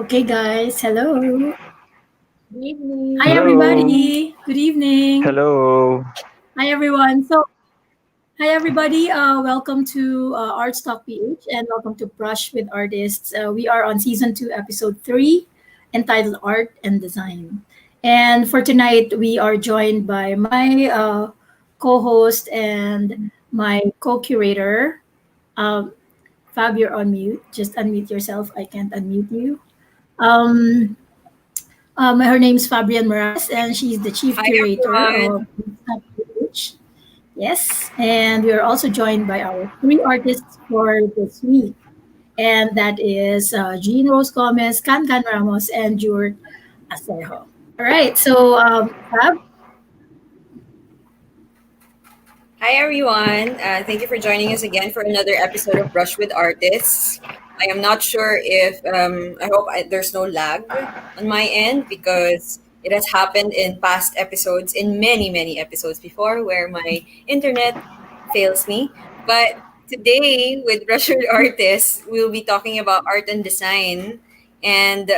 Okay, guys. Hello. Good Hi, evening. Hello. everybody. Good evening. Hello. Hi, everyone. Hi, everybody. Welcome to Arts Talk PH and welcome to Brush with Artists. We are on season 2, episode 3, entitled Art and Design. And for tonight, we are joined by my co host and my co curator. Um, Fab, you're on mute. Just unmute yourself. I can't unmute you. Um, Her name's Fabian Morales, and she's the chief Hi curator everyone. of Beach. Yes, and we are also joined by our three artists for this week, and that is Jeanne Rose Gomez, Kankan Ramos, and Juert Asejo. All right, so Fab, Hi everyone. Thank you for joining us again for another episode of Brush with Artists. I am not sure if there's no lag on my end because it has happened in past episodes, in many episodes before, where my internet fails me. But today with Brush with Artists, we'll be talking about art and design, and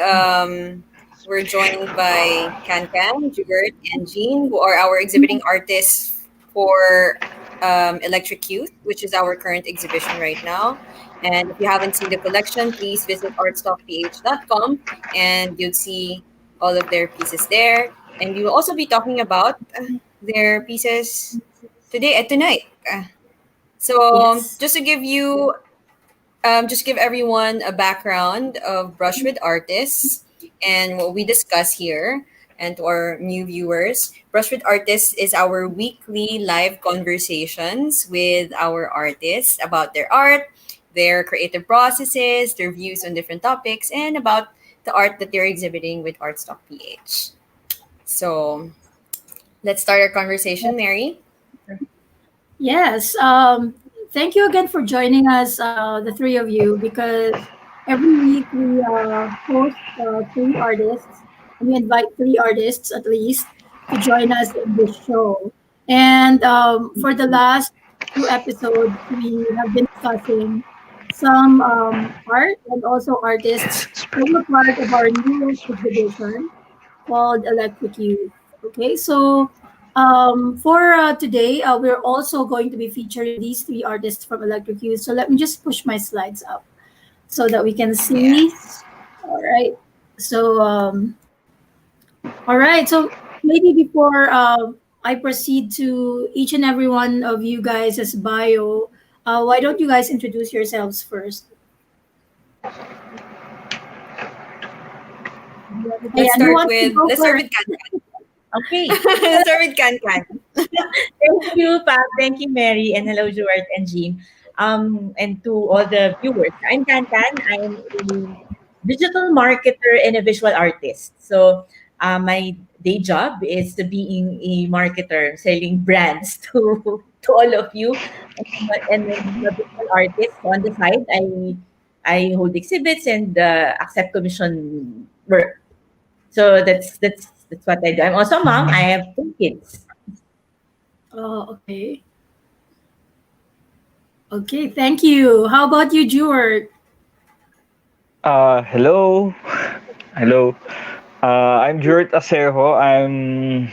we're joined by Kankan, Juert, and Jean, who are our exhibiting artists for Electric Youth, which is our current exhibition right now. And if you haven't seen the collection, please visit artstockph.com and you'll see all of their pieces there. And we will also be talking about their pieces tonight. So yes. just to give you, just give everyone a background of Brush with Artists and what we discuss here. And to our new viewers, Brush with Artists is our weekly live conversations with our artists about their art, their creative processes, their views on different topics, and about the art that they're exhibiting with Artstock PH. So let's start our conversation, Mary. Yes. Thank you again for joining us, the three of you, because every week we host three artists. We invite three artists at least to join us in this show. And for the last two episodes, we have been discussing some art and also artists who were part of our newest exhibition called Electric Youth. Okay, so for today, we're also going to be featuring these three artists from Electric Youth. So let me just push my slides up so that we can see. Yes. All right. So, all right. So maybe before I proceed to each and every one of you guys as bio, why don't you guys introduce yourselves first? Let's Ayan, who start wants to with go let's start first? with Kankan. Okay. Let's start with Kankan. Thank you, Pam. Thank you, Mary. And hello, Juert and Jean. And to all the viewers, I'm Kankan. I'm a digital marketer and a visual artist. So my day job is to being a marketer, selling brands to all of you. And then the visual artist on the side, I hold exhibits and accept commission work. So that's what I do. I'm also a mom. I have two kids. Oh, okay. Okay, thank you. How about you, Juert? Hello. Hello. I'm Juert Asejo. I'm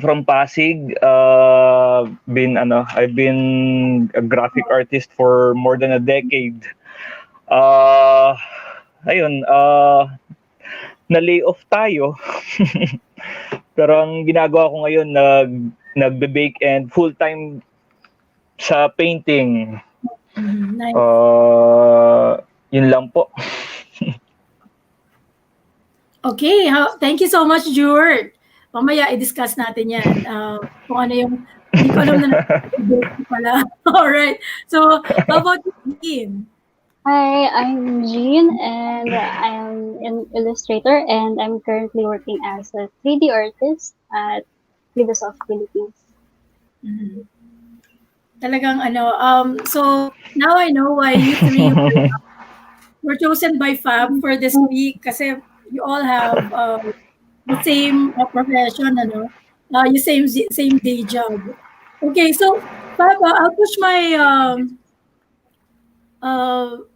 from Pasig. I've been a graphic artist for more than a decade. Uh, ayun, na-lay off tayo. Pero ang ginagawa ko ngayon nagbe-bake and full-time sa painting. Nice. Yun lang po. Okay, thank you so much, Juert. Mamaya i-discuss natin yan. Kung ano yung, hindi ko alam na pala. Alright. So, how about you, Jean? Hi, I'm Jean and I'm an illustrator and I'm currently working as a 3D artist at Libasoft Philippines. Talagang so now I know why you three were chosen by Fab for this week kasi you all have the same profession, yung same day job. Okay, so Fab, I'll push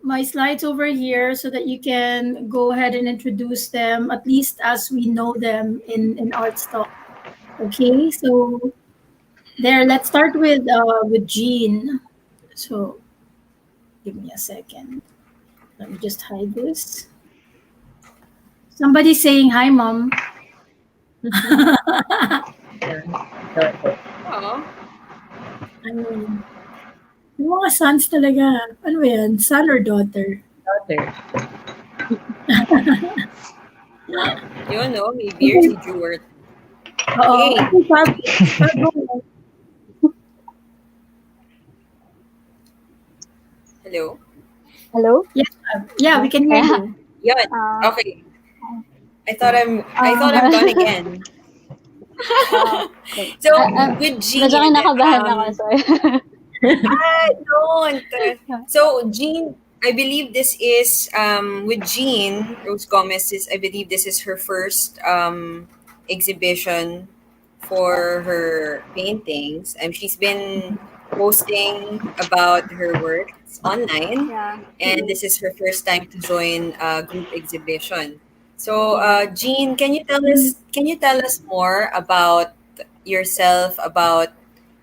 my slides over here so that you can go ahead and introduce them at least as we know them in Art Talk. Okay, so there, let's start with Jean. So give me a second. Let me just hide this. Somebody's saying hi, Mom. Oh. Yung mga sons talaga. Ano ba yan? Son or daughter? Daughter. Yun, no? May beer si Juert. Oo. Okay. Okay, Fab, go. Hello? Hello? Yeah, we can hear you. Yun. Okay. I thought I'm gone again. Okay. So, with Jean, Medyo kinakabahan ako, sorry. don't. So, Jean, I believe this is with Jeanne Rose Gomez. I believe this is her first exhibition for her paintings. She's been posting about her works online, Yeah. and this is her first time to join a group exhibition. So, Jean, can you tell us more about yourself, about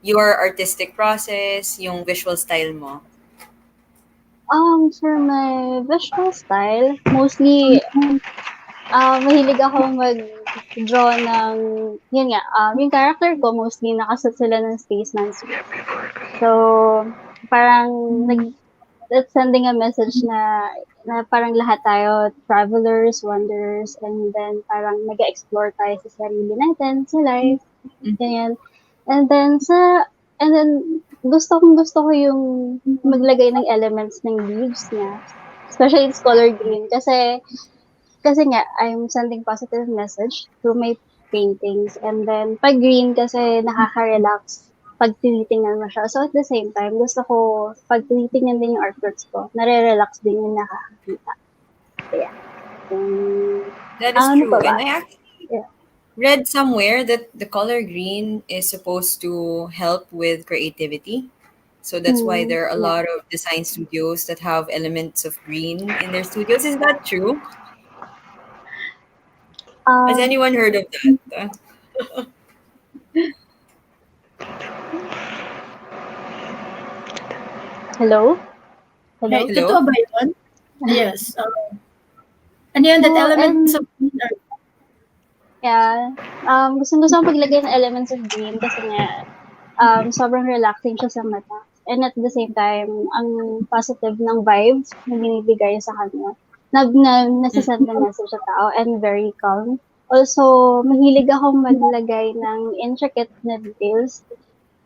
your artistic process, yung visual style mo? For my visual style, mostly, mahilig ako mag-draw ng, yun nga, yung character ko, mostly nakasat sila ng spaceman suit. So, parang that's sending a message na parang lahat tayo travelers, wanderers, and then parang nag-explore tayo sa sarili natin, sa life, ganyan. And then gusto ko yung maglagay ng elements ng leaves niya. Especially it's color green kasi nga I'm sending positive message through my paintings, and then pag green kasi nakaka-relax pag tinitingnan mo siya. So at the same time, gusto ko pag tinitingnan din yung artworks ko, nare-relax din yung nakakakita. So, yeah. That is true. And read somewhere that the color green is supposed to help with creativity. So that's why Mm, there are a yeah. lot of design studios that have elements of green in their studios. Is that true? Has Um, anyone heard of that? hello? Right. Hello? Hello? Totoo ba yun? Yes. Ano yun, that So, elements and of green are yeah, gustong-gusto kong paglagay ng elements of green kasi nga, sobrang relaxing siya sa mata. And at the same time, ang positive ng vibes na binibigay sa kanya, nasasend Mm. na message sa tao and very calm. Also, mahilig akong maglagay ng intricate na details.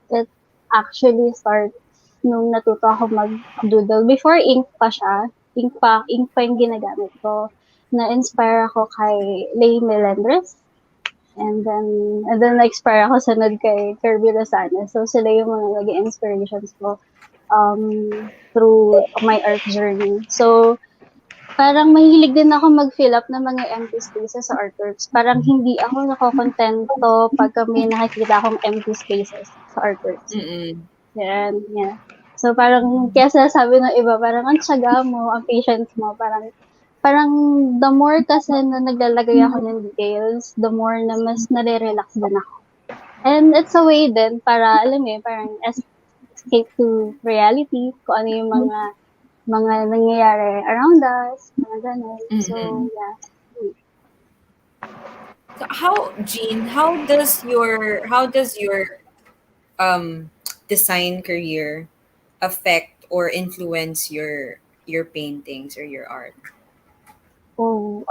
It actually starts nung natuto ako mag-doodle. Before ink pa siya, ink pa yung ginagamit ko. Na-inspire ako kay Lay Melendres. And then na-expire ako sunod kay Kirby Rosales. So, sila yung mga naging inspirations ko through my art journey. So, parang mahilig din ako mag-fill up ng mga empty spaces sa artworks. Parang hindi ako nakokontento pagka may nakikita akong empty spaces sa artworks. Mm-mm. Yan, yeah. So, parang, kaya sinasabi ng iba, parang ang tiyaga mo, ang patience mo, parang the more kasi na naglalagay ako ng details, the more na mas nare-relax din ako. And it's a way din para, alam mo yun, parang escape to reality, kung ano yung mga nangyayari around us, mga ganun. So, Mm-mm. yeah. So how, Jean, how does your um design career affect or influence your paintings or your art? Oh,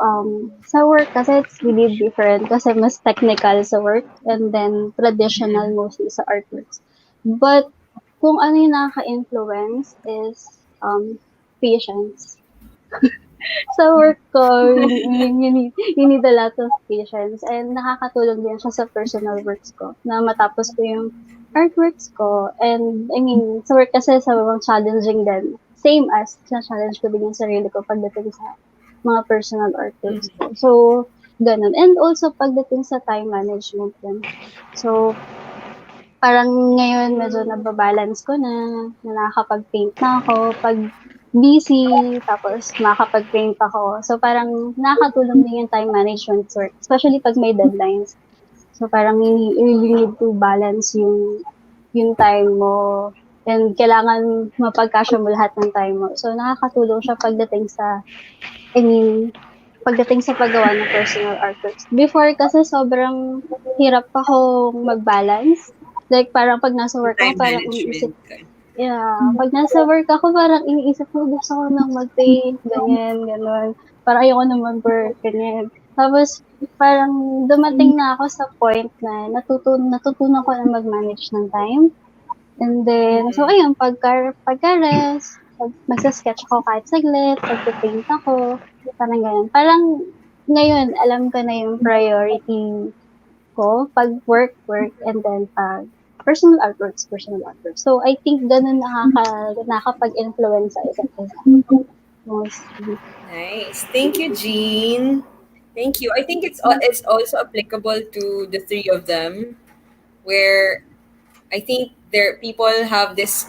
sa work kasi it's really different kasi mas technical sa work and then traditional Mm-mm. mostly sa artworks. But kung ano yung nakaka-influence is patience. Sa work ko, you need a lot of patience and nakakatulong din siya sa personal works ko na matapos ko yung artworks ko. And I mean, sa work kasi sobrang challenging din. Same as na-challenge ko din yung sarili ko pagdating sa mga personal artworks ko. So, ganun. And also pagdating sa time management din. So, parang ngayon medyo nababalance ko na nakakapag-paint na ako. Pag busy, tapos makakapag-paint ako. So, parang nakakatulong din yung time management work, especially pag may deadlines. So, parang you really need to balance yung time mo and kailangan mapagkasya mo lahat ng time mo. So, nakakatulong siya I mean, pagdating sa paggawa ng personal artworks. Before kasi sobrang hirap akong mag-balance. Like, parang pag nasa work ako, Time parang iniisip, management. yeah, pag nasa work ako, parang iniisip ko, gusto ko nang mag-paint, ganyan, gano'n. Parang ayoko na mag-work, ganyan. Tapos, parang dumating na ako sa point na natutunan ko na mag-manage ng time. And then, so Mm-mm. ayun, pagka-rest, magsa-sketch ako kahit saglit, pagpe-paint ako, parang gano'n. Parang ngayon, alam ko na yung priority ko, pag work, work, and then pag personal artworks, personal artworks. So, I think gano'n nakakapag-influence sa isa't isa. Mostly. Nice. Thank you, Jean. Thank you. I think it's also applicable to the three of them, where I think there people have this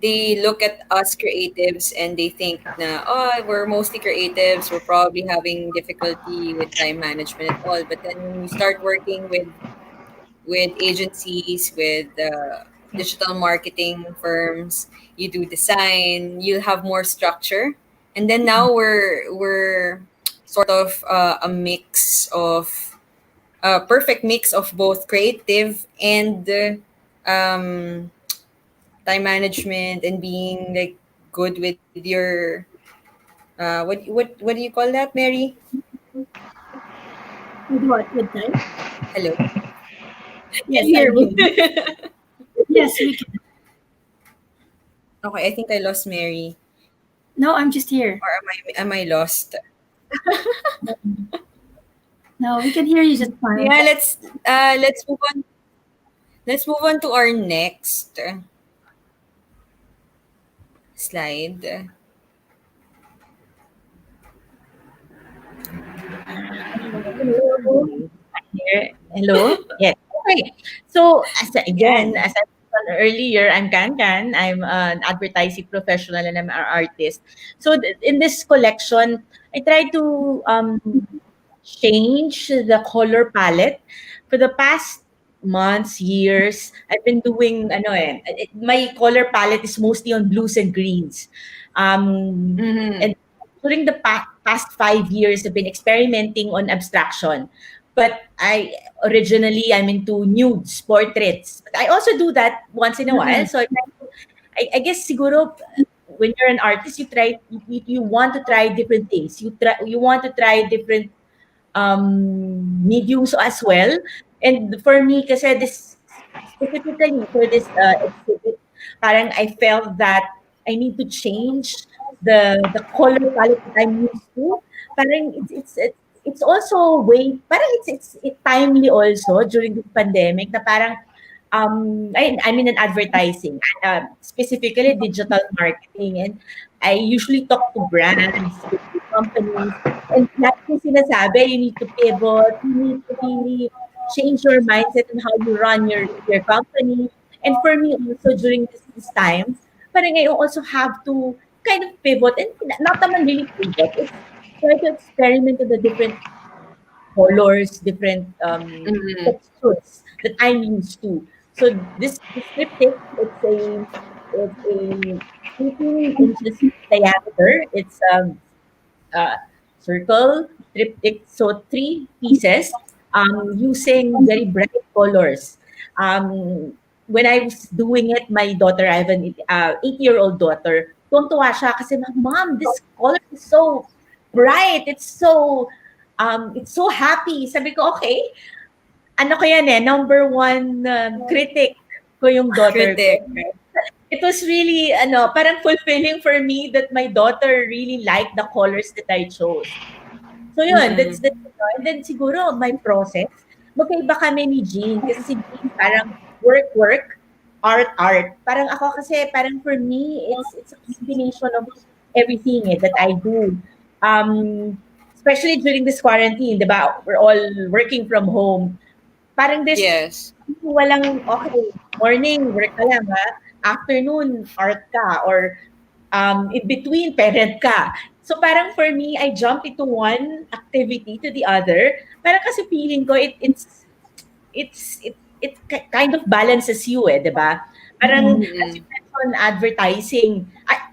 they look at us creatives and they think na, oh, we're mostly creatives, we're probably having difficulty with time management and all. But then when you start working with agencies, with digital marketing firms, you do design, you'll have more structure. And then now we're sort of a mix of a perfect mix of both creative and um, time management and being like good with your what do you call that, Mary? with what? With time? Hello, can Yes, you hear I'm me? here. Yes, we can. Okay, I think I lost Mary, No, I'm just here. or am I lost? No, we can hear you just fine. Yeah, let's move on. Let's move on to our next slide. Hello. Here. Hello. Yes. Okay. So Yan. as I mentioned earlier, I'm Kankan. I'm an advertising professional and I'm an artist. So in this collection, I try to change the color palette for the past months, years. I've been doing my color palette is mostly on blues and greens. Mm-hmm. And during the past 5 years, I've been experimenting on abstraction. But I'm into nudes, portraits. But I also do that once in a while. Mm-mm. So I guess siguro when you're an artist, you want to try different things. You want to try different mediums as well. And for me, kasi this specifically for this exhibit, parang I felt that I need to change the color palette that I'm used to. Parang it's also parang it's timely also during this pandemic na parang I'm in an advertising, specifically digital marketing, and I usually talk to brands, to companies, and like yung sinasabi, you need to pivot, you need to really change your mindset and how you run your company. And for me also during this time, parang I also have to kind of pivot and not naman really pivot. It's try to experiment with the different colors, different Mm-hmm. textures that I'm used to. So this triptych, it's a 18 inches diameter. It's uh, circle triptych, so 3 pieces, using very bright colors. When I was doing it, my daughter, I have an 8-year-old daughter, tuwang-tuwa siya kasi, Mom, this color is so bright. It's so happy. Sabi ko, okay, ano ko yan number one critic ko yung daughter ko. Critic. It was really, parang fulfilling for me that my daughter really liked the colors that I chose. So yun, Mm-hmm. and then siguro my process, magkaiba kami ni Jean kasi si Jean parang work, art. Parang ako kasi, parang for me, it's a combination of everything that I do. Especially during this quarantine, di ba? We're all working from home. Parang Yes. walang, okay, morning, work ka lang ha. Afternoon, art ka. Or in between, parent ka. So parang for me, I jump into one activity to the other. Parang kasi feeling ko, it kind of balances you, di ba? Parang, as you Mm-hmm. mentioned, advertising.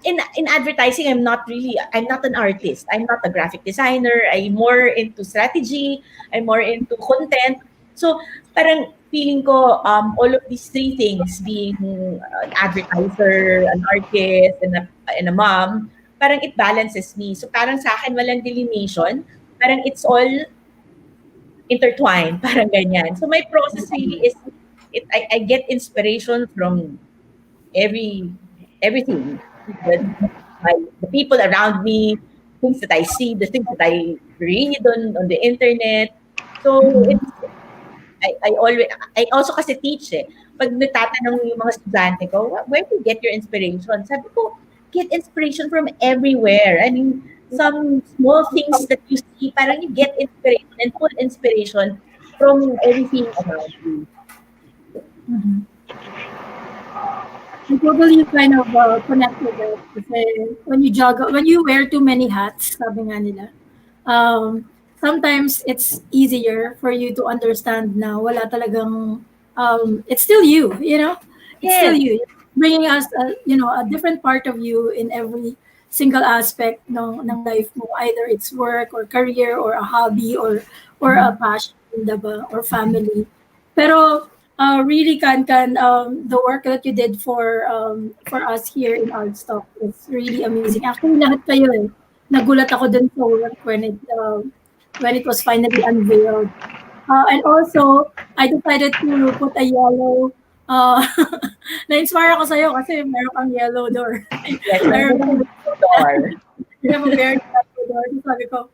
In advertising, I'm not an artist. I'm not a graphic designer. I'm more into strategy. I'm more into content. So, parang feeling ko, all of these three things, being an advertiser, an artist, and a mom, parang it balances me. So, parang sa akin, walang delineation. Parang it's all intertwined, parang ganyan. So my process really is I get inspiration from everything. The, the people around me, things that I see, the things that I read on the internet. So I also kasi teach Pag natatanong yung mga estudyante ko, where do you get your inspiration? Sabi ko, get inspiration from everywhere. I mean, some small things that you see, parang you get inspiration and pull inspiration from everything around you. Mhm. I totally kind of connect with it kasi when you wear too many hats, sabi nga nila, sometimes it's easier for you to understand na wala talagang, it's still you, it's still Yes. you. Bringing us, a different part of you in every single aspect ng life mo, either it's work or career or a hobby or a passion, diba? Or family. Pero really, Kankan, the work that you did for us here in Artstock is really amazing. Actually, lahat kayo nagulat ako dun sa work when it was finally unveiled. And also, I decided to put a yellow, na-inspire ako sa'yo kasi meron kang yellow door. Yes, I I'm remember door. you have a very yellow door. So sabi ko,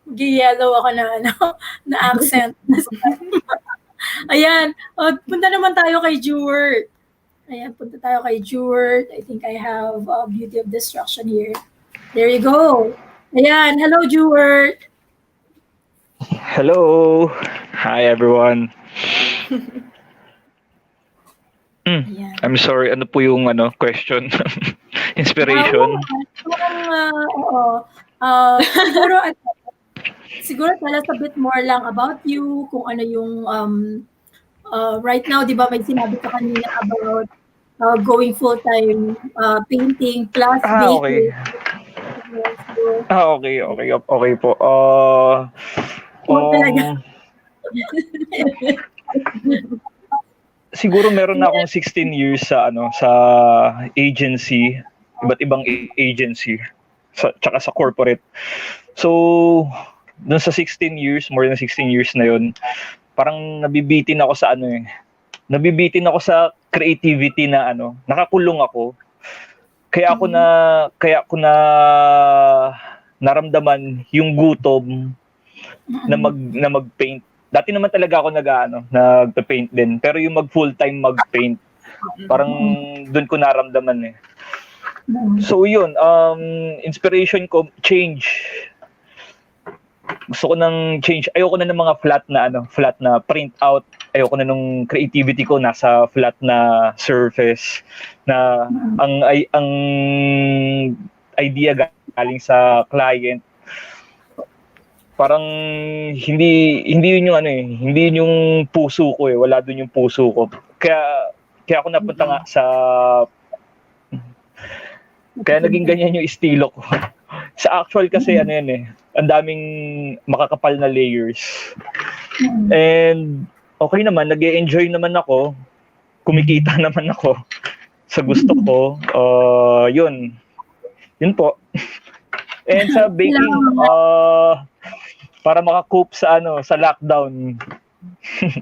mag-yellow ako na accent. Ayan. Punta naman tayo kay Juert. Ayan, punta tayo kay Juert. I think I have Beauty of Destruction here. There you go. Ayan. Hello, Juert. Hello. Hi everyone. Ayan. I'm sorry, ano po yung question? Oo, Inspiration? parang, oo. Siguro, siguro tell us a bit more lang about you, kung ano yung, right now, di ba may sinabi ka kanina about going full-time painting plus Okay. baking. So, Okay po. oo talaga. Um, siguro meron na akong 16 years sa agency, iba't ibang agency, tsaka sa corporate. So, dun sa 16 years, more than 16 years na yon, parang nabibitin ako sa nabibitin ako sa creativity na nakakulong ako. Kaya ako na naramdaman yung gutom na mag-paint. Dati naman talaga ako nagpa-paint din. Pero yung mag full-time mag-paint, parang doon ko naramdaman eh. So yun, inspiration ko, change. Gusto ko ng change. Ayoko na ng mga flat na print out. Ayoko na nung creativity ko nasa flat na surface na ang idea galing sa client. Parang hindi yun yung hindi yun yung puso ko eh. Wala doon yung puso ko. Kaya ako napunta nga kaya naging ganyan yung estilo ko. Sa actual kasi yan eh. Ang daming makakapal na layers. And okay naman, nag-e-enjoy naman ako. Kumikita naman ako sa gusto ko. Yun. Yun po. And sa baking, para maka-cope sa sa lockdown,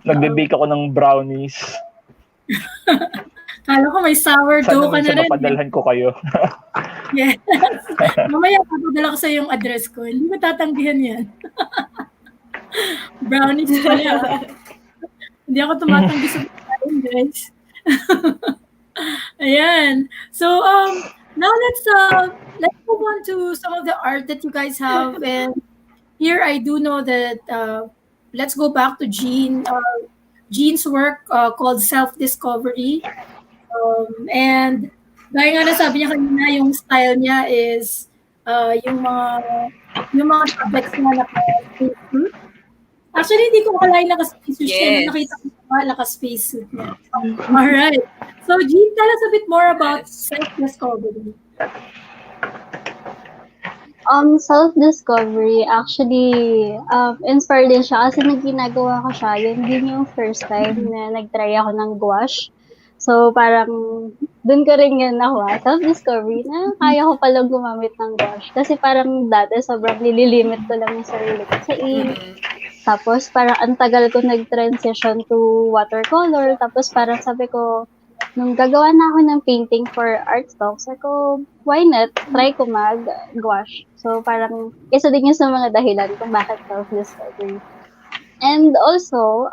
nagbe-bake ako ng brownies. Kala ko may sourdough ka na Sana rin. mapadalhan ko kayo. Yes. Mamaya papadala ko sa yung address ko. Hindi ko tatanggihan yan. Brownies pala. Hindi ako tumatanggi sa brownies, guys. Ayan. So, now let's move on to some of the art that you guys have. And here I do know that let's go back to Jeanne's work called Self-Discovery. And gaya nga na sabi niya kanina, yung style niya is yung mga subjects na naka-space suit. Actually, hindi ko akalain naka-space suit siya. Yes. Nakita ko pa naka-space suit niya. Alright. So, Jean, tell us a bit more about Yes. self-discovery. Self-discovery, actually, inspired din siya kasi nung ginagawa ko siya, yun din yung first time na nag-try ako ng gouache. So, parang, dun ko rin yun nakuha, self-discovery na kaya ko palang gumamit ng gouache. Kasi parang dati, sobrang nililimit ko lang yung sarili ko sa ink. Tapos, parang ang tagal ko nag-transition to watercolor. Tapos, parang sabi ko, nung gagawa na ako ng painting for art stock, sabi ko, why not? Try ko mag-gouache. So, parang, isa din yun sa mga dahilan kung bakit self-discovery. And also,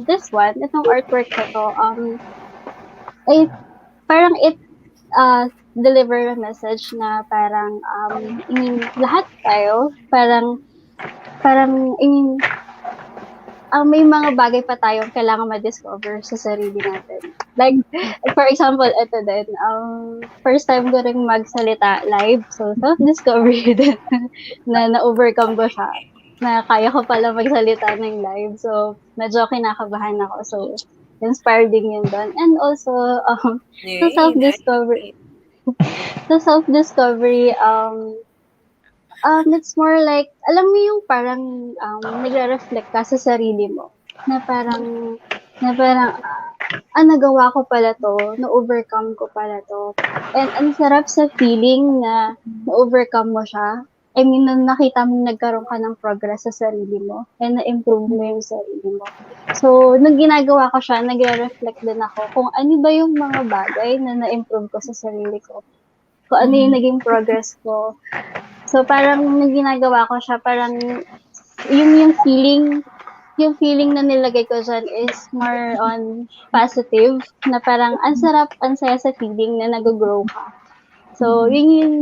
this one, itong artwork na to, parang it deliver a message na parang, I mean, lahat tayo, parang, I mean, may mga bagay pa tayong kailangan ma-discover sa sarili natin. Like, for example, ito din, first time ko rin magsalita live, so self-discovery din na na-overcome ko siya, na kaya ko pala magsalita ng live. So, medyo kinakabahan ako. So, inspired din yun doon. And also, sa self-discovery, it's more like, alam mo yung parang nagre-reflect ka sa sarili mo. Na parang, nagawa ko pala to, na-overcome ko pala to. And ang sarap sa feeling na na-overcome mo siya. I mean, na nakita mo nagkaroon ka ng progress sa sarili mo and na-improve mo yung sarili mo. So, nung ginagawa ko siya, nagre-reflect din ako kung ano ba yung mga bagay na na-improve ko sa sarili ko. Kung ano yung naging progress ko. So, parang nung ginagawa ko siya, parang yung feeling na nilagay ko dyan is more on positive, na parang ang sarap, ang saya sa feeling na nag-grow ka. So, yun yung,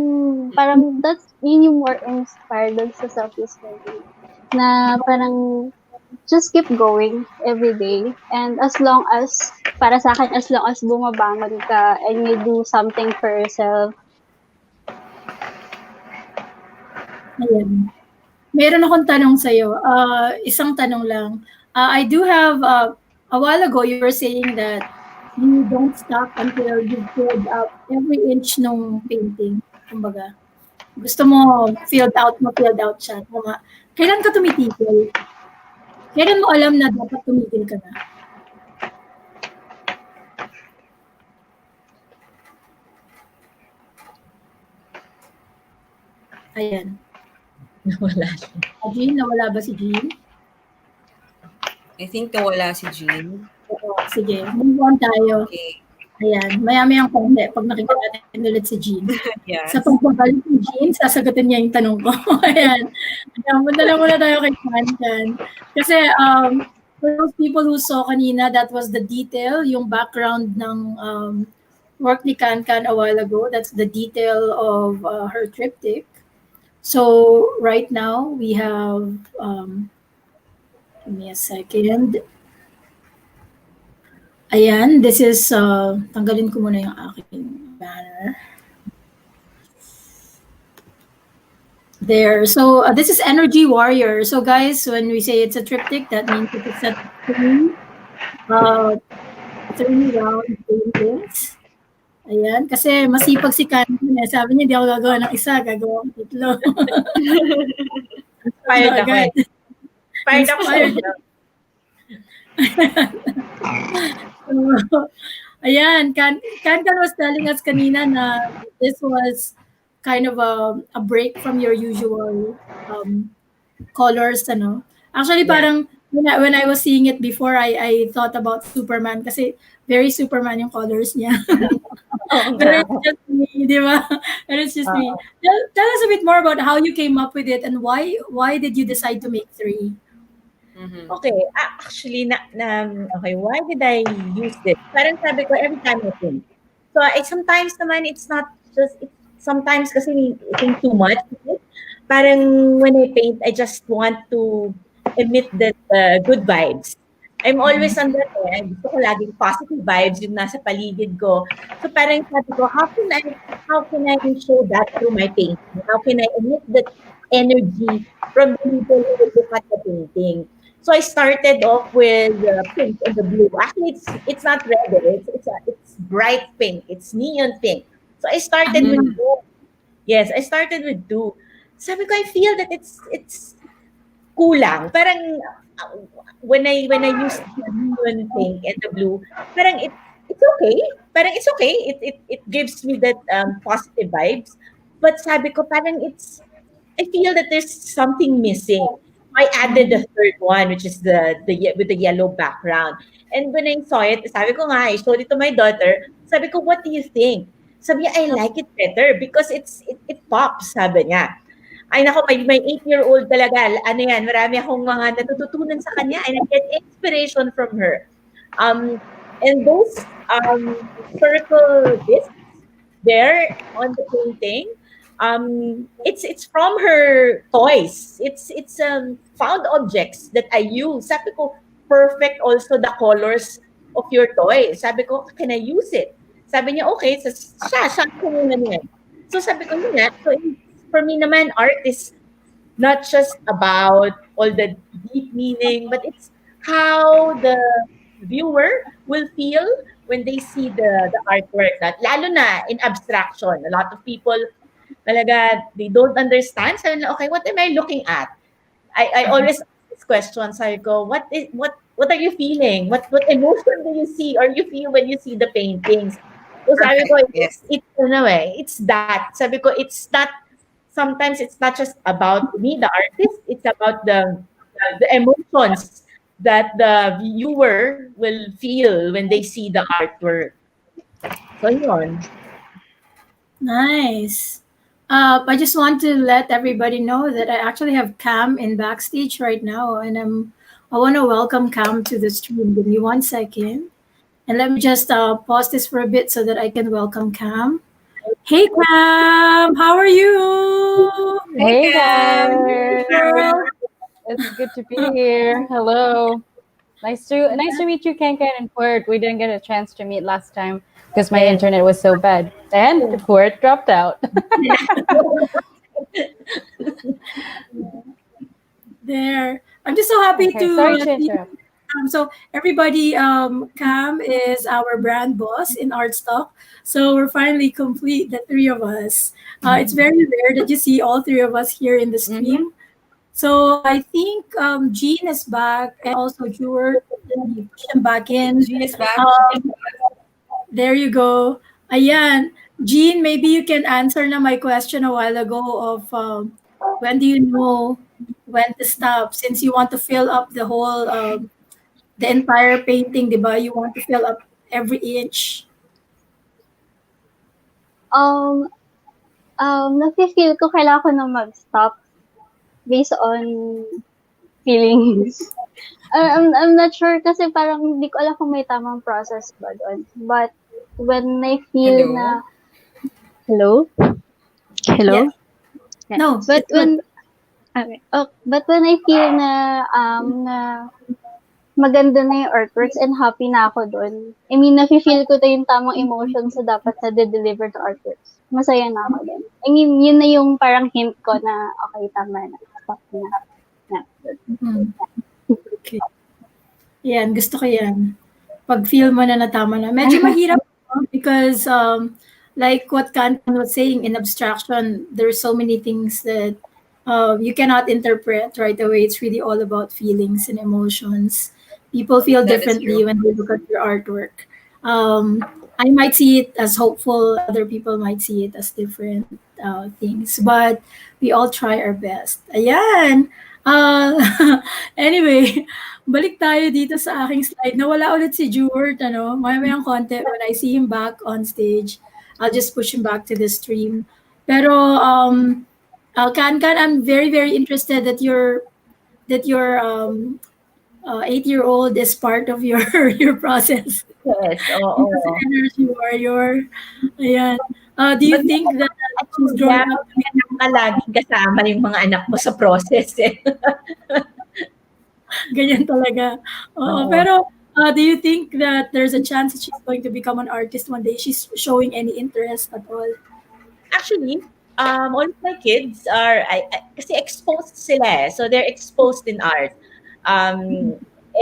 parang, yun yung more inspired dun sa selfless living. Na parang, just keep going every day. And as long as, para sa akin, as long as bumabangon ka and you do something for yourself. Ayan. Meron akong tanong sa'yo. Isang tanong lang. I do have, a while ago, you were saying that you don't stop until you've filled out every inch ng painting. Kumbaga, gusto mo filled out siya. Tama. Kailan ka tumitigil? Kailan mo alam na dapat tumigil ka na? Ayan. Nawala siya. Jean, nawala ba si Jean? I think nawala si Jean. Oo, sige. Move on tayo. Okay. Ayan. Maya-mayang konti pag nakita natin ulit si Jean. Yes. Sa pagbabalik ni Jean, sasagutin niya yung tanong ko. Ayan. Ayan, punta lang muna tayo kay Kankan. Kasi, for those people who saw kanina, that was the detail, yung background ng work ni Kankan a while ago. That's the detail of her triptych. So, right now, we have, give me a second. Ayan, this is, tanggalin ko muna yung aking banner. There. So, this is Energy Warrior. So, guys, when we say it's a triptych, that means it's a three round paintings. Ayan. Kasi masipag si Kankan. Sabi niya, hindi ako gagawa ng isa, gagawa ko 3. Inspired ako eh. Inspired ako sa Inspired. Ayan, Kankan was telling us kanina na this was kind of a break from your usual colors, ano. Actually, Yeah. parang when I was seeing it before, I thought about Superman kasi very Superman yung colors niya. But it's just me, di ba? But it's just me. Tell us a bit more about how you came up with it and why did you decide to make 3? Mhm. Okay, actually, okay, why did I use this? Parang sabi ko, every time I think. So, sometimes naman, it's not just, sometimes kasi I think too much. Parang when I paint, I just want to emit the good vibes. I'm always on that end. Gusto ko laging positive vibes yung nasa paligid ko. So parang sabi ko, how can I show that through my painting? How can I emit that energy from the people who will look at the painting? So I started off with pink and the blue. Actually, it's not red. It's bright pink. It's neon pink. So I started with 2. Yes, I started with 2. Sabi ko, I feel that it's kulang. Parang when I use the neon pink and the blue, parang it's okay. Parang it's okay. It gives me that positive vibes. But sabi ko, parang I feel that there's something missing. I added the third one, which is the with the yellow background. And when I saw it, sabi ko nga, I showed it to my daughter. Sabi ko, what do you think? Sabi niya, I like it better because it pops, sabi niya. Ay nako, my 8-year-old talaga, ano yan, marami akong mga natututunan sa kanya and I get inspiration from her. And those circle discs there on the painting, it's from her toys. It's found objects that I use. Sabi ko, perfect also the colors of your toys. Sabi ko, can I use it? Sabi niya, okay, siya ko muna niya. So sabi ko, yun nga, so for me naman, art is not just about all the deep meaning, but it's how the viewer will feel when they see the artwork. Lalo na in abstraction. A lot of people, talaga, they don't understand. Sabi nila, okay, what am I looking at? I always ask this question. Sabi ko, what are you feeling? What emotion do you see or you feel when you see the paintings? So sabi ko, it's that. Sabi ko, sometimes it's not just about me, the artist. It's about the emotions that the viewer will feel when they see the artwork. So yun. Nice. I just want to let everybody know that I actually have Cam in backstage right now, and I want to welcome Cam to the stream. Give me 1 second, and let me just pause this for a bit so that I can welcome Cam. Hey Cam, how are you? Hey, Hey Cam. guys, Girl. it's good to be here. Hello, nice to meet you, Kankan and Juert. We didn't get a chance to meet last time because my Yes. internet was so bad, and Juert dropped out. There. I'm just so happy Okay, sorry to to see. interrupt. So everybody, Cam is our brand boss in Art Stock. So we're finally complete, the three of us. It's very rare that you see all three of us here in the Mm-hmm. stream. So I think Jean is back and also Juert. Let me push him back in. Jean is back. Um, there you go. Ayan. Jean, maybe you can answer na my question a while ago of when do you know when to stop since you want to fill up the entire painting, di ba? You want to fill up every inch. Um, nafe-feel ko kailangan ko na mag-stop based on feelings. I'm not sure kasi parang hindi ko alam kung may tamang process ba doon. But when I feel Hello. na, hello? Yes. Hello? Yeah. No, But it's good. when I feel na maganda na yung artworks and happy na ako doon. I mean, nafe-feel ko to yung tamang emotions na dapat na de-deliver to artworks. Masaya na ako doon. I mean, yun na yung parang hint ko na okay, tama na. Stop na. Yeah. Mhm. Okay. Yan, gusto ko yan. Pag feel mo na natama na. Medyo mahirap because like what Kankan was saying in abstraction, there's so many things that you cannot interpret right away. It's really all about feelings and emotions. People feel That is differently true. when they look at your artwork. I might see it as hopeful, other people might see it as different things, but we all try our best. Ayan. Anyway, balik tayo dito sa aking slide. Nawala ulit si Juert, ano? Maya-mayang konti, when I see him back on stage, I'll just push him back to the stream. Pero, Kankan, I'm very, very interested that your 8-year-old is part of your your process. Yes, She's an oo. energy warrior. Ayan. Do you Maganda think that she's growing yan, up to be anak ka laging kasama yung mga anak mo sa process eh. ganyan talaga? Oo, Oo. pero do you think that there's a chance that she's going to become an artist one day? She's showing any interest at all? Actually, all of my kids are kasi exposed sila eh. So they're exposed in art.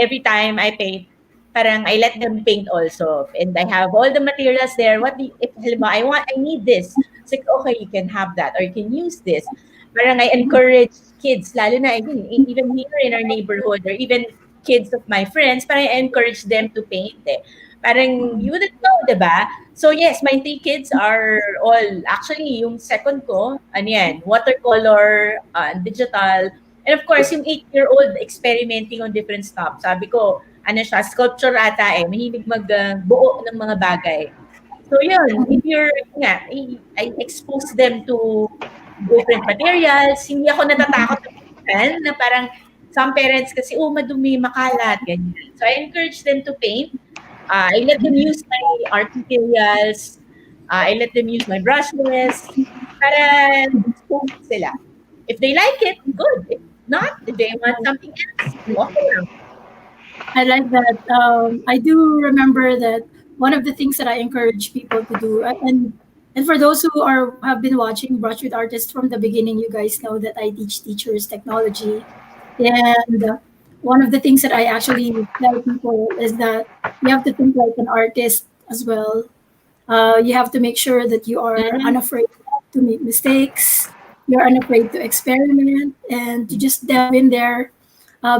Every time I paint, parang I let them paint also. And I have all the materials there. If halimbawa, I need this. It's like, okay, you can have that or you can use this. Parang I encourage kids, lalo na even here in our neighborhood or even kids of my friends, parang I encourage them to paint eh. Parang you wouldn't know, di ba? So yes, my three kids are all, actually, yung second ko, ano yan, watercolor, digital, and of course, yung 8-year-old experimenting on different stuff. Sabi ko, ano siya, sculpture ata eh, mahilig magbuo ng mga bagay. So yun, if you're, nga, I expose them to different materials, hindi ako natatakot na parang some parents kasi, oh, madumi, makalat, ganyan. So I encourage them to paint. I let them use my art materials. I let them use my brushes para expose sila. If they like it, good. If not, if they want something else, okay lang. I like that. I do remember that one of the things that I encourage people to do, and for those who have been watching Brush with Artists from the beginning, you guys know that I teach teachers technology, and one of the things that I actually tell people is that you have to think like an artist as well. You have to make sure that you are Mhm. unafraid to make mistakes. You're unafraid to experiment and to just delve in there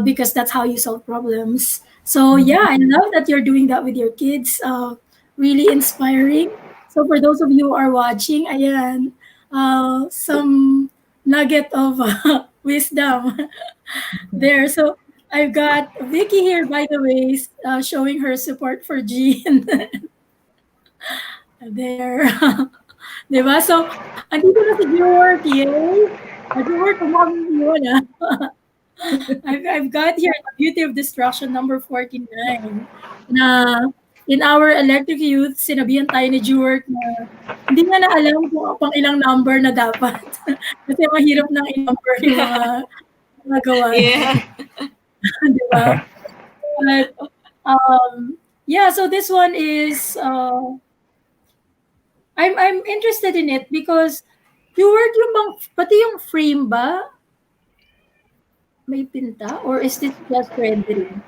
because that's how you solve problems. So yeah, I love that you're doing that with your kids. Really inspiring. So for those of you who are watching, ayan, some nugget of wisdom there. So I've got Vicky here, by the way, showing her support for Jean. There. Diba? So, andito na si Juert. Yay! Juert, umami yun I've got here the beauty of destruction number 49 na in our electric youth, sinabihan tayo ni Juert na hindi nga na alam kung pang ilang number na dapat. Kasi mahirap nang i-number yung mga gawain. Yeah. Di ba? But, yeah, so this one is, I'm interested in it because Juert, pati yung frame ba, may pinta? Or is this just rendering?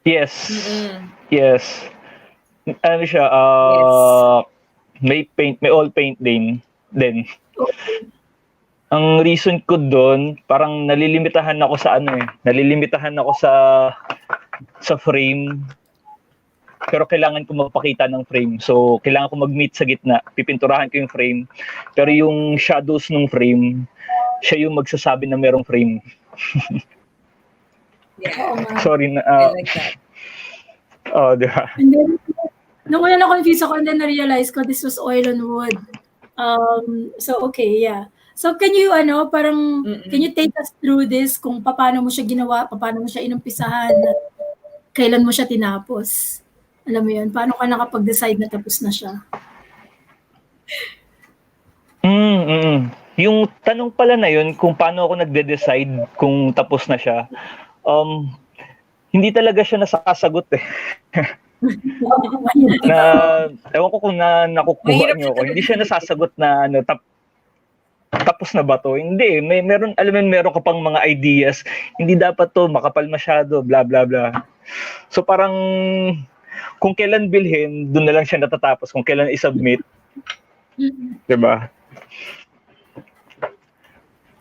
Yes. Mm-mm. Yes. Ano siya, may paint, may all paint din. Ang reason ko doon, parang nalilimitahan ako sa nalilimitahan ako sa frame. Pero kailangan ko magpakita ng frame. So, kailangan ko mag-meet sa gitna. Pipinturahan ko yung frame. Pero yung shadows ng frame, siya yung magsasabi na merong frame. Yeah. Sorry na. I like that. Di ba? And then, nung una na-confuse ako and then na-realize ko this was oil on wood. So, okay, yeah. So, can you take us through this kung paano mo siya ginawa, paano mo siya inumpisahan, kailan mo siya tinapos? Alam mo yun, paano ka nakapag-decide na tapos na siya? Yung tanong pala na yun, kung paano ako nagde-decide kung tapos na siya, hindi talaga siya nasasagot eh. Ewan ko kung nakukuha niyo ako. Hindi siya nasasagot na tapos na ba to? Hindi. Meron ka pang mga ideas. Hindi dapat to makapal masyado, blah blah blah. So parang kung kailan bilhin, doon na lang siya natatapos. Kung kailan i-submit. 'Di ba?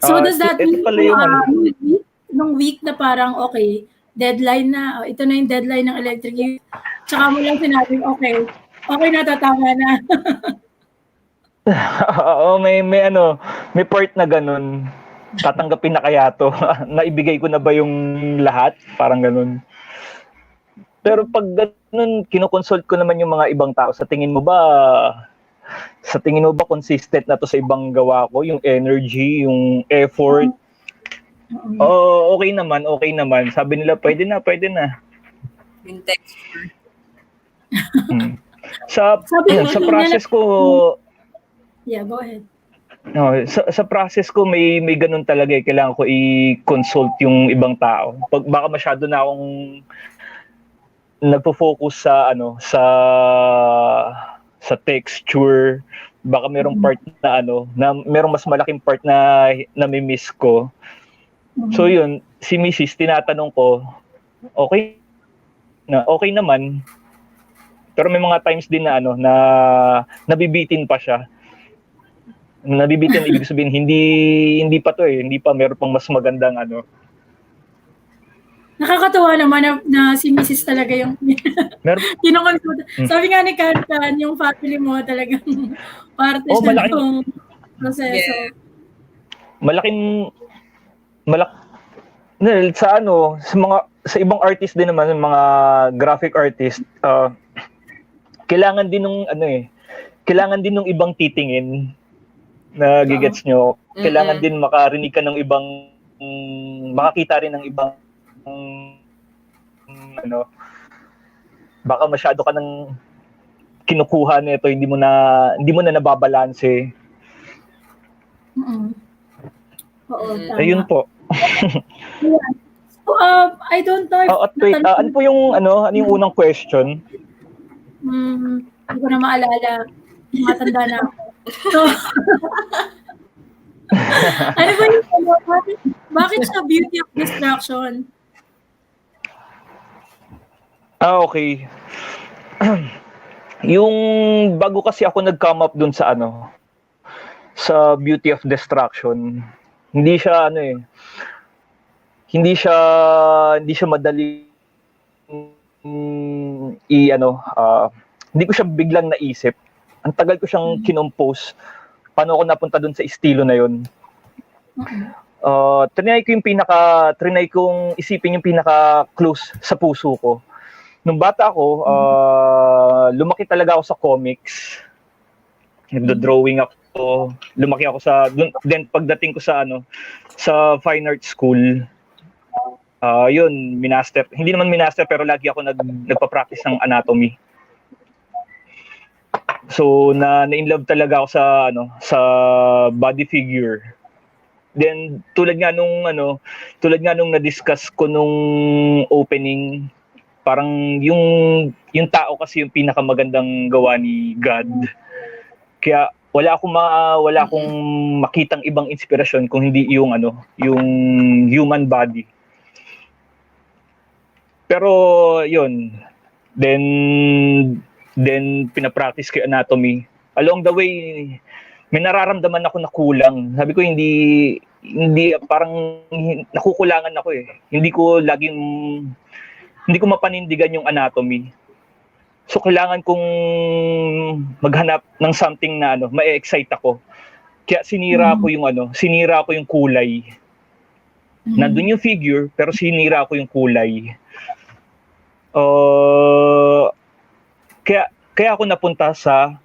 So does that mean yung nung week na parang okay, deadline na, ito na yung deadline ng electric youth, tsaka mo lang sinabing okay na, tatama na. Oo, may part na ganun. Tatanggapin na kaya to? Naibigay ko na ba yung lahat? Parang ganun. Pero pag ganun, kinoconsult ko naman yung mga ibang tao. Sa tingin mo ba consistent na to sa ibang gawa ko? Yung energy, yung effort? Okay naman. Sabi nila, pwede na. Yung texture. Sa process ko, yeah, go ahead. no, sa process ko may ganun talaga eh. Kailangan ko i-consult yung ibang tao. Pag baka masyado na akong nagfo-focus sa texture, baka merong part na merong mas malaking part na nami-miss ko. So yun, si Mrs. tinatanong ko, okay naman. Pero may mga times din na na nabibitin pa siya. Nabibitin ibig sabihin hindi pa to eh, hindi pa, meron pang mas magandang Nakakatawa naman na si Mrs. talaga yung kinokonsult. Sabi nga ni Kankan, yung family mo talagang parte siya ng proseso. Yeah. Sa ibang artist din naman, mga graphic artist, kailangan din ng ibang titingin na gigets nyo. Kailangan din makarinig ka ng ibang, makakita rin ng ibang baka masyado ka ng kinukuha nito, hindi mo na nababalanse. Oo, tama. Ayun po. So, I don't know if ano po yung ano yung unang question? Hindi ko na maalala. Matanda na ako. So, ano ba yung bakit siya beauty of distraction? Okay. Yung bago kasi ako nag-come up dun sa sa beauty of destruction, hindi siya hindi siya madali hindi ko siya biglang naisip. Ang tagal ko siyang kinompose. Paano ako napunta dun sa estilo na yun? Trinay kong isipin yung pinaka close sa puso ko. Nung bata ako, lumaki talaga ako sa comics. Nagdo-drawing ako. Lumaki ako then pagdating ko sa sa fine art school, Yun, minaster. Hindi naman minaster pero lagi ako nagpa-practice ng anatomy. So na-in love talaga ako sa body figure. Then tulad nga nung na-discuss ko nung opening, parang yung tao kasi yung pinakamagandang gawa ni God. Kaya wala akong makitang ibang inspirasyon kung hindi yung human body. Pero yun, then pinapractice ko yung anatomy. Along the way, may nararamdaman ako na kulang. Sabi ko hindi parang nakukulangan ako eh. Hindi ko mapanindigan yung anatomy. So kailangan kong maghanap ng something na ma-excite ako. Kaya sinira ko yung kulay. Nandun yung figure pero sinira ko yung kulay. Kaya ako napunta sa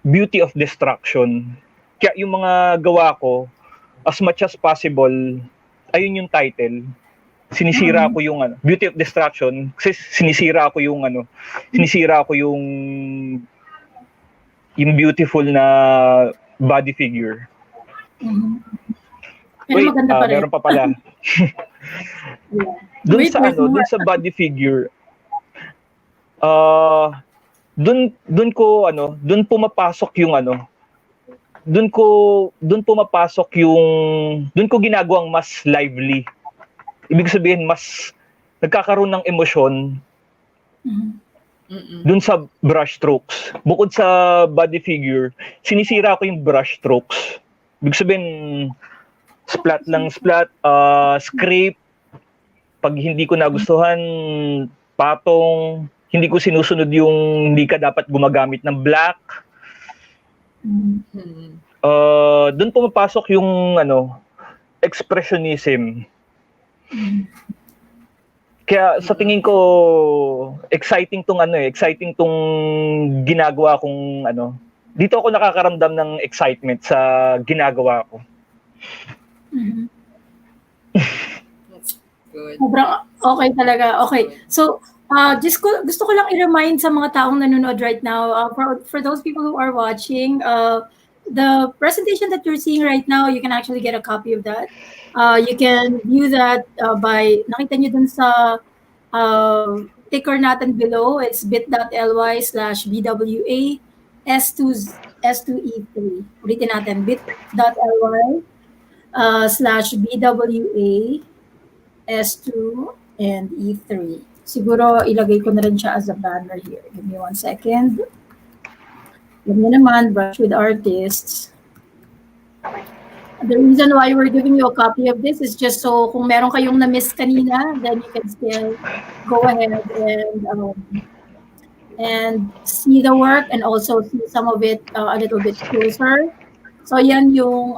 beauty of destruction. Kaya yung mga gawa ko, as much as possible, ayun yung title. Sinisira ko yung beauty of destruction kasi sinisira ko yung beautiful na body figure. Pero maganda pa rin. Meron pa pala. Dun sa body figure, doon pumapasok doon ko ginagawang mas lively. Ibig sabihin mas nagkakaroon ng emosyon doon sa brush strokes. Bukod sa body figure, sinisira ko yung brush strokes. Ibig sabihin splat, scrape, pag hindi ko nagustuhan, patong, hindi ko sinusunod yung hindi ka dapat gumagamit ng black. Doon pumapasok yung expressionism. Kaya sa tingin ko exciting tong ginagawa kong dito ako nakakaramdam ng excitement sa ginagawa ko. Good. Sobrang okay talaga. Okay. So, gusto ko lang i-remind sa mga taong nanonood right now, for those people who are watching, the presentation that you're seeing right now, you can actually get a copy of that. You can view that by, nakita nyo dun sa ticker natin below. It's bit.ly/BWA S2E3. Ulitin natin, bit.ly/BWA S2 and E3. Siguro ilagay ko na rin siya as a banner here. Give me 1 second. Alam niyo naman, Brush with Artists. The reason why we're giving you a copy of this is just so kung meron kayong na-miss kanina, then you can still go ahead and see the work and also see some of it a little bit closer. So yan yung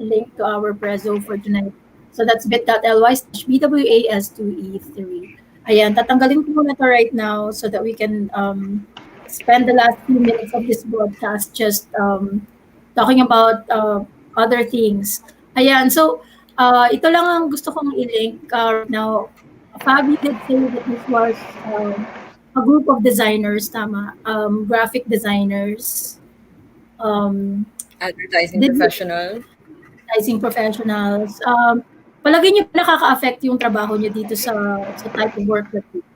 link to our prezo for tonight. So that's bit.ly/BWAS2E3. Ayan, tatanggalin ko muna to right now so that we can spend the last few minutes of this broadcast just talking about other things. Ayan, so ito lang ang gusto kong i-link right now. Fabi did say that this was a group of designers, tama, graphic designers, Advertising professionals. Palagay niyo nakaka-affect yung trabaho niyo dito sa type of work that you do?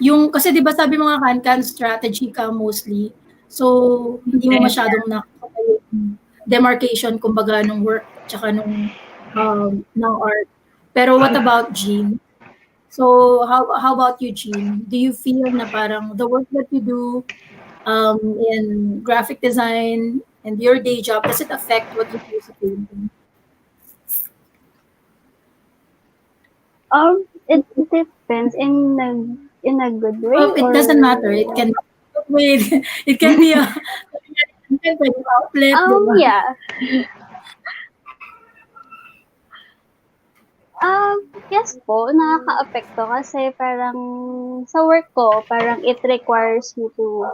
Yung, kasi di ba sabi mga Kankan, strategy ka mostly. So, hindi mo masyadong nakakita yung demarcation, kumbaga, ng work tsaka ng art. Pero what about Jeanne? So, how about you, Jeanne? Do you feel na parang the work that you do in graphic design and your day job, does it affect what you do sa painting? It depends in a good way. Well, it doesn't matter. It can it can be a outlet. Yeah. Yes po, nakaka-apekto kasi parang sa work ko, parang it requires you to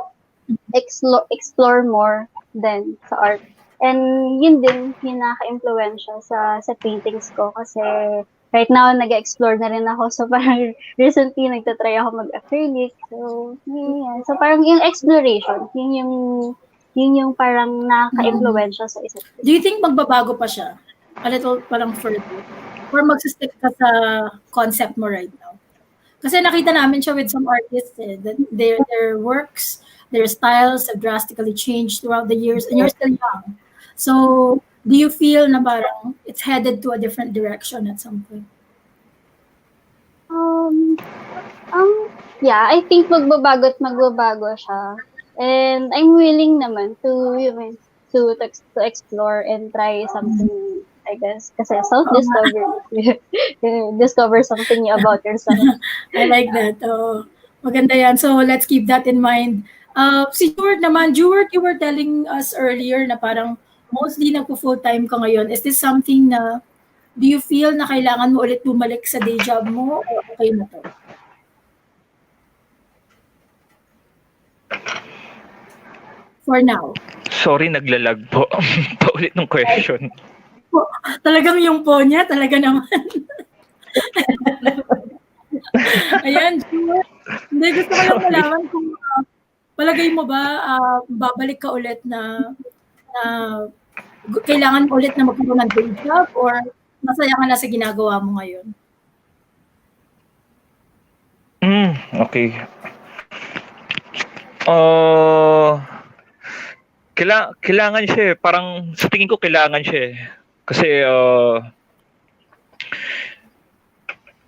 explore more than sa art. And yun din, yung nakaka-impluwensya sa paintings ko kasi right now, nag-explore na rin ako. So, parang recently, nagtatry ako mag-acrylic. So, yun. So, parang yung exploration, yun yung parang Mm. nakaka-impluwensya sa isa't Do you isa. think magbabago pa siya? A little parang further? Or magsistick ka sa concept mo right now? Kasi nakita namin siya with some artists that their works, their styles have drastically changed throughout the years and you're still young. So, do you feel na parang it's headed to a different direction at some point? Um, yeah, I think magbabago at magbabago siya. And I'm willing naman to explore and try something, I guess. Kasi self-discovery. Discover something new about yourself. I like that. Oh, maganda yan. So, let's keep that in mind. Si Juert naman, Juert, you were telling us earlier na parang mostly nagpo-full-time ka ngayon. Is this something na do you feel na kailangan mo ulit bumalik sa day job mo or okay na to? For now. Sorry, naglalag po. Paulit ng question. Talagang yung po niya, talaga naman. Ayan, sure. Hindi, gusto ko lang malaman kung palagay mo ba babalik ka ulit na kailangan mo ulit na magkaroon ng day job or masaya ka na sa ginagawa mo ngayon? Okay. Uh, kailangan siya eh. Parang sa tingin ko kailangan siya eh. Kasi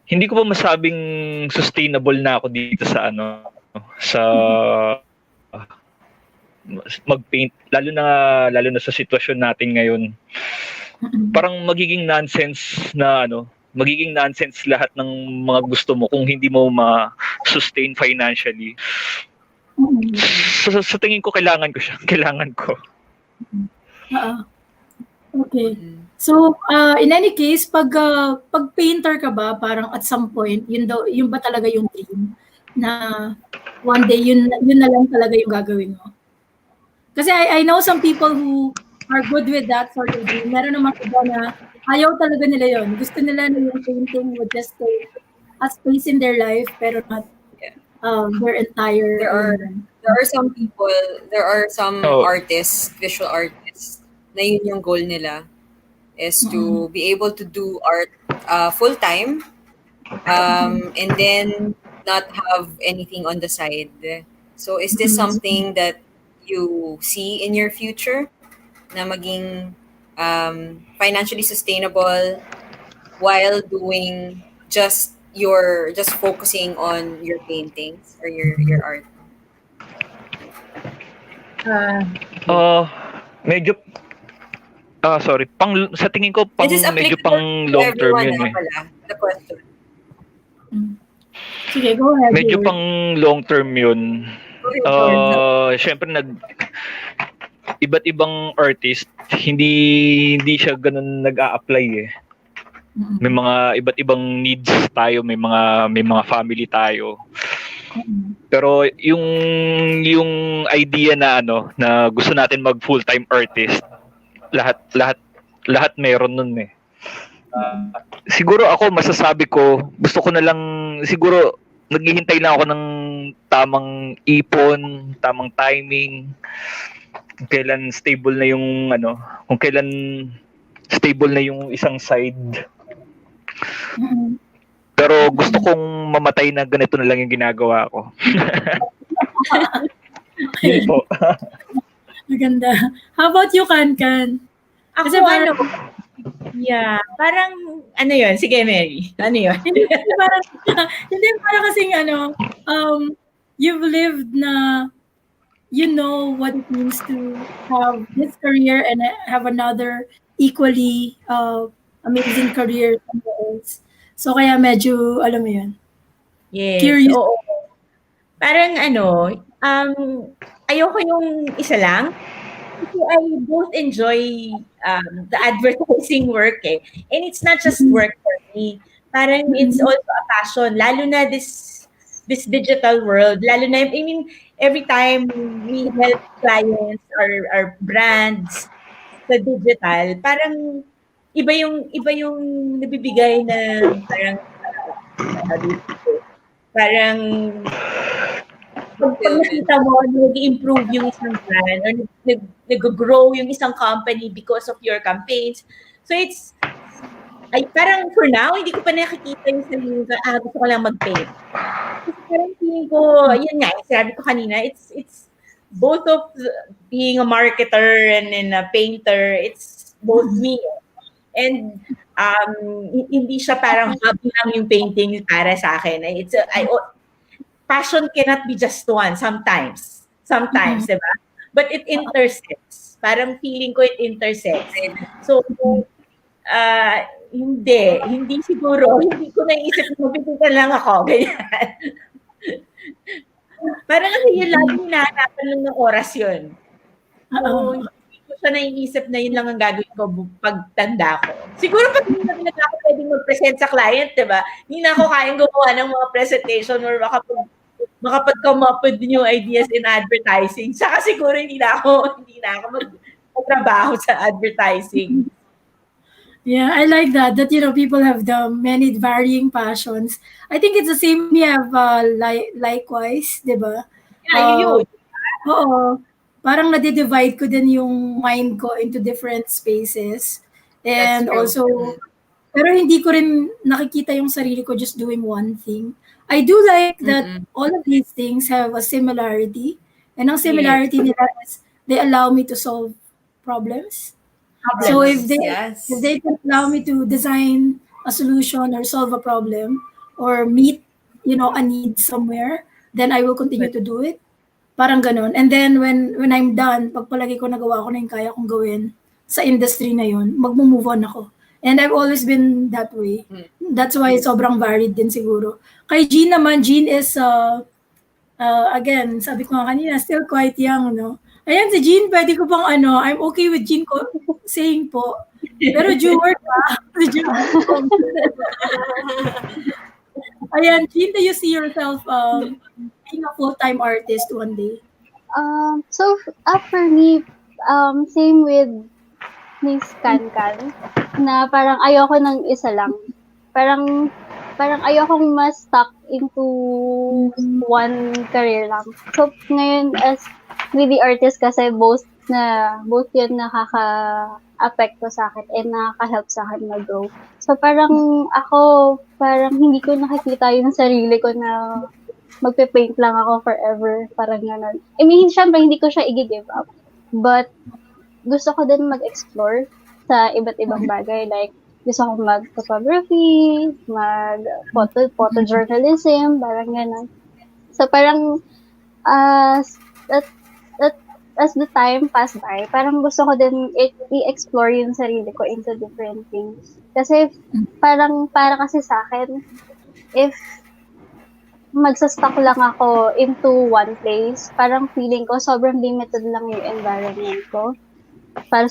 hindi ko pa masabing sustainable na ako dito sa sa mag-paint lalo na sa sitwasyon natin ngayon. Parang magiging nonsense lahat ng mga gusto mo kung hindi mo ma-sustain financially. Sa tingin ko kailangan ko siya. Kailangan ko. Okay. So, in any case, pag painter ka ba, parang at some point, yun ba talaga yung dream? Na one day, yun na lang talaga yung gagawin mo? Kasi I know some people who are good with that sort of dream. Meron naman iba na ayaw talaga nila yun. Gusto nila na yung painting would just take a space in their life, pero not their entire... There are some people, there are some artists, visual artists, na yun yung goal nila is to be able to do art full-time and then not have anything on the side. So is this something that you see in your future na maging financially sustainable while doing just focusing on your paintings or your art? Medyo sorry, sa tingin ko medyo pang long term yun eh. The question. Sige, go ahead. Medyo pang long term yun. Syempre iba't ibang artist hindi siya ganun nag-a-apply eh. May mga iba't ibang needs tayo, may mga family tayo. Pero yung idea na na gusto natin mag full-time artist, lahat meron nun eh. Siguro ako masasabi ko, gusto ko na lang siguro naghihintay lang ako ng tamang ipon, tamang timing. Kung kailan stable na yung kung kailan stable na yung isang side. Pero gusto kong mamatay na ganito na lang yung ginagawa ko. Yun po. Maganda. How about you, Kankan? Kasi parang yun? Sige, Mary. Ano yun? hindi parang kasing you've lived na you know what it means to have this career and have another equally amazing career somewhere else. So kaya medyo, alam mo yun. Yes. Curious. Oo. Parang ayoko yung isa lang. Kasi I both enjoy the advertising work eh. And it's not just work for me. Parang it's also a passion. Lalo na this digital world. Lalo na, I mean, every time we help clients or brands sa digital, parang iba yung nabibigay na parang parang pag nakita mo nag-improve yung isang brand or nag-grow yung isang company because of your campaigns. So parang for now, hindi ko pa nakikita yung sarili ko, gusto ko lang mag-paint. Kasi parang feeling ko, yun nga, sabi ko kanina, it's both of being a marketer and then a painter, it's both me. And hindi siya parang hobby lang yung painting para sa akin. Passion cannot be just one sometimes. Sometimes, diba? But it intersects. Parang feeling ko it intersects. So, hindi siguro, hindi ko naisip na mapipitan lang ako, ganyan. Parang kasi yun lagi hinahanapan lang ng oras yun. So, hindi ko siya naiisip na yun lang ang gagawin ko pagtanda ko. Siguro pag hindi na ako pwedeng mag-present sa client, diba? Hindi na ako kayang gumawa ng mga presentation or makapag-come up with new ideas in advertising. Saka siguro hindi na ako magtrabaho sa advertising. Yeah, I like that people have the many varying passions. I think it's the same we have likewise, 'di ba? Yeah, yun. Oo. Parang nade-divide ko din yung mind ko into different spaces. And also, pero hindi ko rin nakikita yung sarili ko just doing one thing. I do like that all of these things have a similarity. And ang similarity nila is they allow me to solve problems. So if they can allow me to design a solution or solve a problem or meet, a need somewhere, then I will continue to do it. Parang ganun. And then when I'm done, pag palagi ko nagawa ko na yung kaya kong gawin sa industry na yun, mag-move on ako. And I've always been that way. That's why sobrang varied din siguro. Kay Jeanne naman, Jeanne is, again, sabi ko nga kanina, still quite young, no? Ayan, si Jeanne, pwede ko pang I'm okay with Jeanne ko saying po. Pero Juert Ayan, Jeanne, do you see yourself being a full-time artist one day? So for me, same with Miss Kankan, na parang ayoko ng isa lang. Parang ayokong mas stuck into one career lang. So ngayon as with the artist kasi both yun nakaka-apekto sa akin and nakaka-help sa akin mag-grow. So parang hindi ko nakikita yung sarili ko na magpe-paint lang ako forever, parang gano'n. I mean, syempre hindi ko siya i-give up. But gusto ko din mag-explore sa iba't ibang bagay. Like, gusto ko mag-photography, photojournalism, parang gano'n. So parang as the time pass by, parang gusto ko din i-explore yung sarili ko into different things. Kasi para kasi sa akin, if magsa-stuck lang ako into one place, parang feeling ko sobrang limited lang yung environment ko. Parang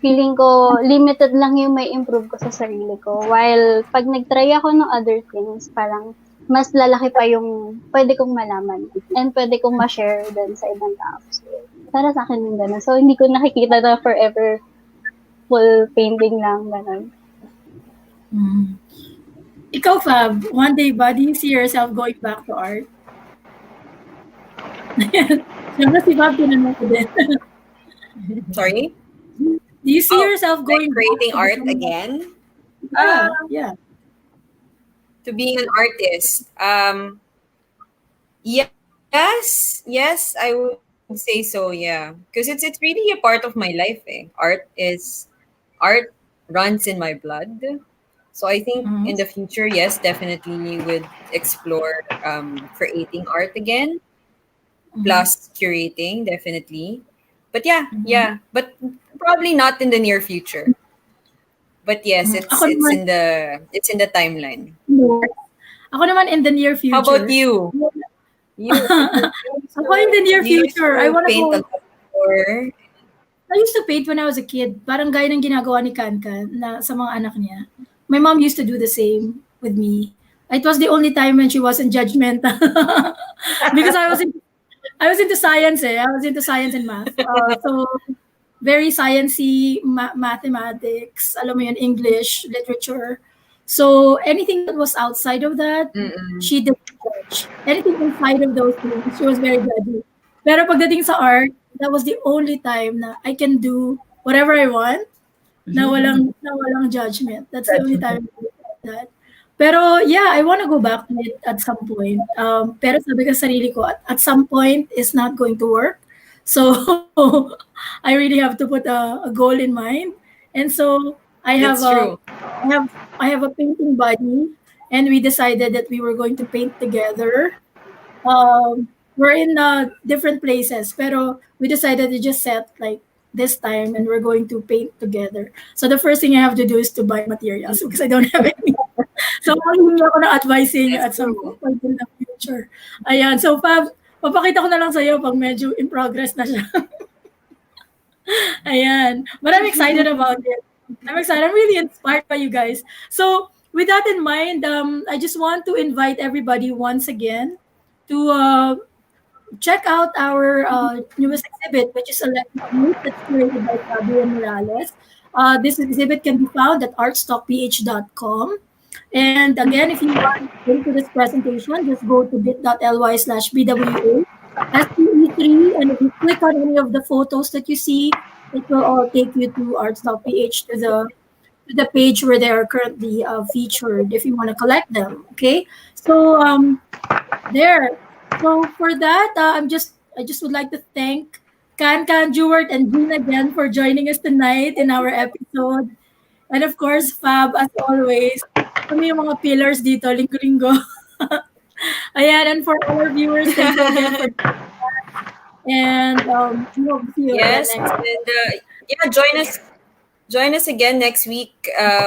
feeling ko limited lang yung may improve ko sa sarili ko. While pag nag-try ako ng other things, parang mas lalaki pa yung pwede kong malaman and pwede kong ma-share din sa ibang tao. So, para sa akin yung gano'n. So, hindi ko nakikita na forever full painting lang, gano'n. Ikaw, Fab, one day ba, do you see yourself going back to art? Siyempre si Fab, tinanong ko din. Sorry? Do you see yourself going creating back art again? Yeah. To being an artist. Yes, I would say so, yeah. Because it's really a part of my life. Art runs in my blood. So I think in the future, yes, definitely would explore creating art again. Plus curating, definitely. But yeah. But probably not in the near future. But yes, it's in the timeline. Ako naman in the near future. How about you? Ako in the near future, I want to paint go. a lot more. I used to paint when I was a kid. Parang gaya ng ginagawa ni Kankan na sa mga anak niya. My mom used to do the same with me. It was the only time when she wasn't judgmental. Because I was into science. I was into science and math. So very sciencey, mathematics, alam mo yun, English, literature. So anything that was outside of that, Mm-mm. she didn't judge. Anything inside of those things, she was very judgy. Pero pagdating sa art, that was the only time na I can do whatever I want na walang judgment. That's the only time I did that. Pero yeah, I want to go back to it at some point. Pero sabi ko sa sarili ko, at some point is not going to work. So I really have to put a goal in mind. And so That's true. I have I have a painting buddy, and we decided that we were going to paint together. We're in different places, pero we decided to just set like this time, and we're going to paint together. So the first thing I have to do is to buy materials because I don't have any. So hindi ako na advice sa inyo That's at some true. point in the future. Ayan. So Fab, papakita ko na lang sa iyo pag medyo in progress na siya. Ayan. But I'm excited about it. I'm excited. I'm really inspired by you guys. So with that in mind, I just want to invite everybody once again to check out our newest exhibit, which is Electric Youth, that's curated by Fabio Morales. This exhibit can be found at artstockph.com. And again, if you want to link to this presentation, just go to bit.ly/BWA S2E3. And if you click on any of the photos that you see, it will all take you to artstockph to the page where they are currently featured if you want to collect them. Okay. So there. So for that, I just would like to thank Kankan, Juert, and Jean again for joining us tonight in our episode. And of course, Fab, as always, kami yung mga pillars dito, linggo-linggo. Ayan, and for all our viewers, thank you again for and we hope to see you again Yes, next. and yeah, join us again next week.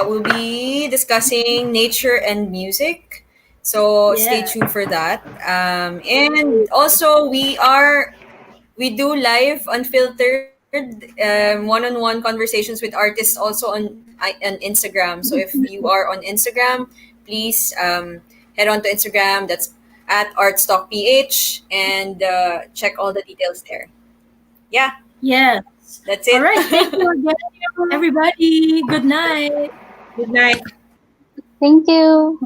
We'll be discussing nature and music. So stay Yeah. tuned for that. And also we do live unfiltered one-on-one conversations with artists also on Instagram. So if you are on Instagram, please head on to Instagram. That's at artstockph and check all the details there. Yeah, Yes. that's it. All right. Thank you again, everybody. Good night. Good night. Thank you.